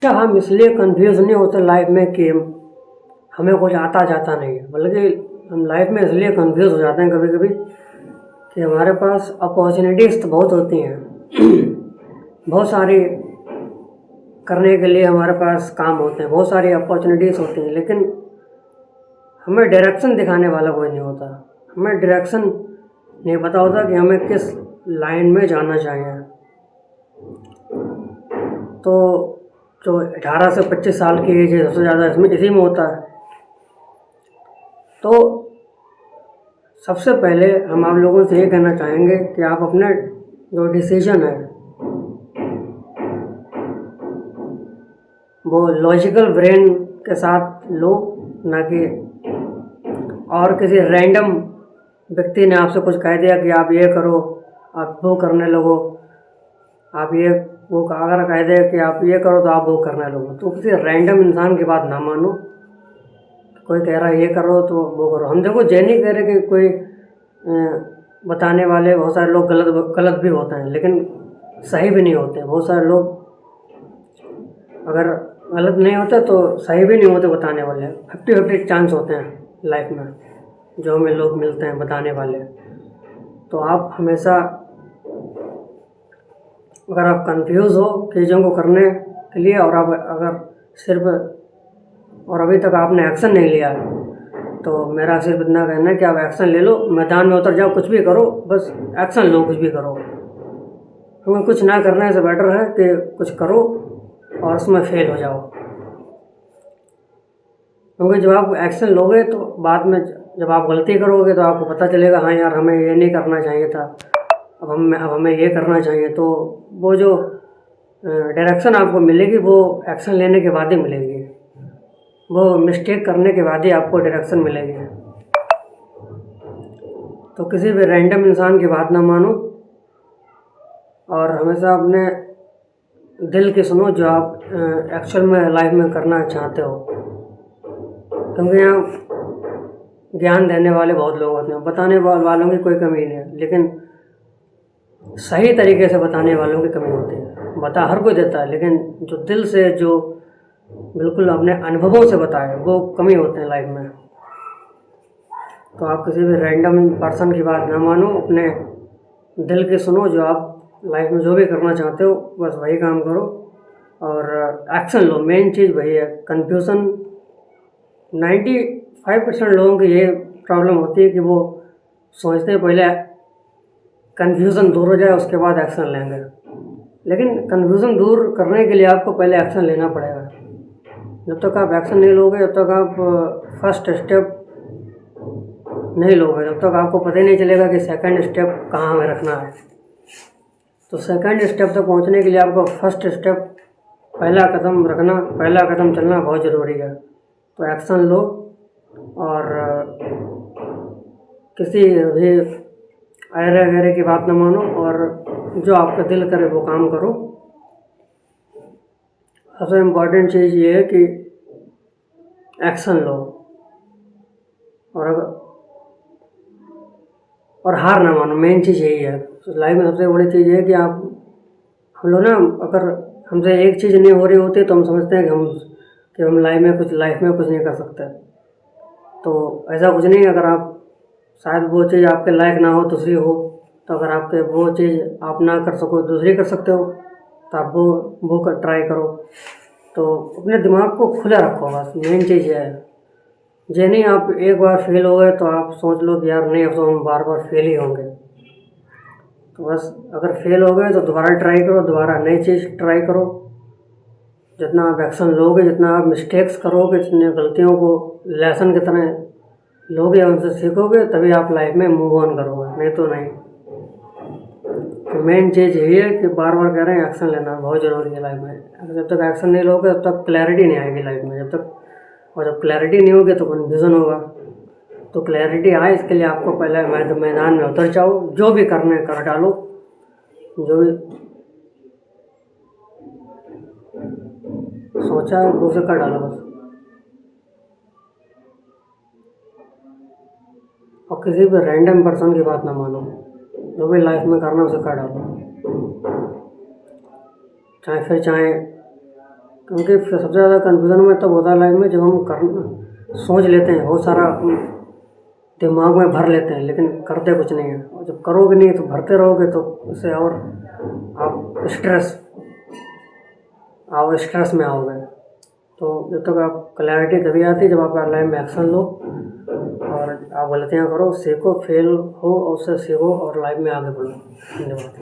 क्या हम इसलिए कंफ्यूज नहीं होते लाइफ में कि हमें कुछ आता जाता नहीं है, बल्कि हम लाइफ में इसलिए कंफ्यूज हो जाते हैं कभी कभी कि हमारे पास अपॉर्चुनिटीज़ तो बहुत होती हैं बहुत सारी करने के लिए हमारे पास काम होते हैं, बहुत सारी अपॉर्चुनिटीज़ होती हैं, लेकिन हमें डायरेक्शन दिखाने वाला कोई नहीं होता। हमें डायरेक्शन नहीं पता होता कि हमें किस लाइन में जाना चाहिए। तो जो 18 से 25 साल की एज है सबसे ज़्यादा इसमें इसी में होता है। तो सबसे पहले हम आप लोगों से ये कहना चाहेंगे कि आप अपने जो डिसीजन है वो लॉजिकल ब्रेन के साथ लो, ना कि और किसी रैंडम व्यक्ति ने आपसे कुछ कह दिया कि आप ये करो, आप वो करने लगो, आप ये वो अगर कह दे कि आप ये करो तो आप वो करने लगो। तो किसी रैंडम इंसान की बात ना मानो। कोई कह रहा है ये करो तो वो करो। हम देखो ये नहीं कह रहे कि कोई बताने वाले बहुत सारे लोग गलत भी होते हैं, लेकिन सही भी नहीं होते। बहुत सारे लोग अगर गलत नहीं होते तो सही भी नहीं होते बताने वाले। 50-50 चांस होते हैं लाइफ में जो हमें लोग मिलते हैं बताने वाले। तो आप हमेशा अगर आप कंफ्यूज हो चीज़ों को करने के लिए और आप अगर सिर्फ और अभी तक आपने एक्शन नहीं लिया है, तो मेरा सिर्फ इतना कहना है कि आप एक्शन ले लो, मैदान में उतर जाओ, कुछ भी करो, बस एक्शन लो, कुछ भी करो। क्योंकि कुछ ना करने से बेटर है कि कुछ करो और उसमें फेल हो जाओ। क्योंकि जब आप एक्शन लोगे तो बाद में जब आप गलती करोगे तो आपको पता चलेगा हाँ यार हमें ये नहीं करना चाहिए था, अब हमें ये करना चाहिए। तो वो जो डायरेक्शन आपको मिलेगी वो एक्शन लेने के बाद ही मिलेगी, वो मिस्टेक करने के बाद ही आपको डायरेक्शन मिलेगी। तो किसी भी रैंडम इंसान की बात ना मानो और हमेशा अपने दिल की सुनो जो आप एक्चुअल में लाइफ में करना चाहते हो। क्योंकि यहाँ ज्ञान देने वाले बहुत लोग होते हैं, बताने वालों की कोई कमी नहीं है, लेकिन सही तरीके से बताने वालों की कमी होती है। बता हर कोई देता है, लेकिन जो दिल से, जो बिल्कुल अपने अनुभवों से बताए, वो कमी होते हैं लाइफ में। तो आप किसी भी रैंडम पर्सन की बात ना मानो, अपने दिल की सुनो। जो आप लाइफ में जो भी करना चाहते हो बस वही काम करो और एक्शन लो। मेन चीज़ वही है। कन्फ्यूज़न 95% लोगों की ये प्रॉब्लम होती है कि वो सोचते हैं पहले कन्फ्यूज़न दूर हो जाए उसके बाद एक्शन लेंगे, लेकिन कन्फ्यूज़न दूर करने के लिए आपको पहले एक्शन लेना पड़ेगा। जब तक आप एक्शन नहीं लोगे, जब तक आप फर्स्ट स्टेप नहीं लोगे, जब तक आपको पता ही नहीं चलेगा कि सेकंड स्टेप कहाँ हमें रखना है। तो सेकंड स्टेप तक पहुँचने के लिए आपको फर्स्ट स्टेप, पहला कदम रखना, पहला कदम चलना बहुत ज़रूरी है। तो एक्शन लो और किसी भी अरे वगैरह की बात न मानो और जो आपका दिल करे वो काम करो। सबसे इम्पोर्टेंट चीज़ ये है कि एक्शन लो और हार ना मानो। मेन चीज़ यही है। तो लाइफ में सबसे बड़ी चीज़ है कि आप हम लोग ना, अगर हमसे एक चीज़ नहीं हो रही होती तो हम समझते हैं कि हम लाइफ में कुछ नहीं कर सकते। तो ऐसा कुछ नहीं। अगर आप शायद वो चीज़ आपके लायक ना हो, दूसरी हो, तो अगर आपके वो चीज़ आप ना कर सको, दूसरी कर सकते हो, तो आप वो ट्राई करो। तो अपने दिमाग को खुला रखो, बस मेन चीज़ ये है। ये नहीं आप एक बार फेल हो गए तो आप सोच लो कि यार नहीं अब तो हम बार बार फेल ही होंगे। तो बस अगर फेल हो गए तो दोबारा ट्राई करो, दोबारा नई चीज़ ट्राई करो। जितना आप एक्शन लोगे, जितना आप मिस्टेक्स करोगे, जितने गलतियों को लेसन की तरह लोगे, उनसे सीखोगे, तभी आप लाइफ में मूव ऑन करोगे, नहीं तो नहीं। तो मेन चीज़ यही है कि बार बार कह रहे हैं एक्शन लेना बहुत ज़रूरी है लाइफ में। जब तक एक्शन नहीं लोगे तब तक क्लैरिटी नहीं आएगी लाइफ में। जब क्लैरिटी नहीं होगी तो कन्फ्यूज़न होगा। तो क्लैरिटी आए इसके लिए आपको पहले मैदान में उतर जाओ, जो भी करना है कर डालो, जो भी सोचा है वो से कर डालो बस। और किसी भी रैंडम पर्सन की बात ना मानो, जो भी लाइफ में करना उसे कर डालो। चाहे क्योंकि फिर सबसे ज़्यादा कन्फ्यूज़न में तब होता है लाइफ में जब हम सोच लेते हैं, बहुत सारा दिमाग में भर लेते हैं, लेकिन करते कुछ नहीं है। और जब करोगे नहीं तो भरते रहोगे तो उससे और आप स्ट्रेस में आओगे। तो जब तक आप क्लैरिटी तभी आती है जब आप लाइफ में एक्शन लो और आप गलतियाँ करो, सीखो, फेल हो और उससे सीखो और लाइफ में आगे बढ़ो। धन्यवाद।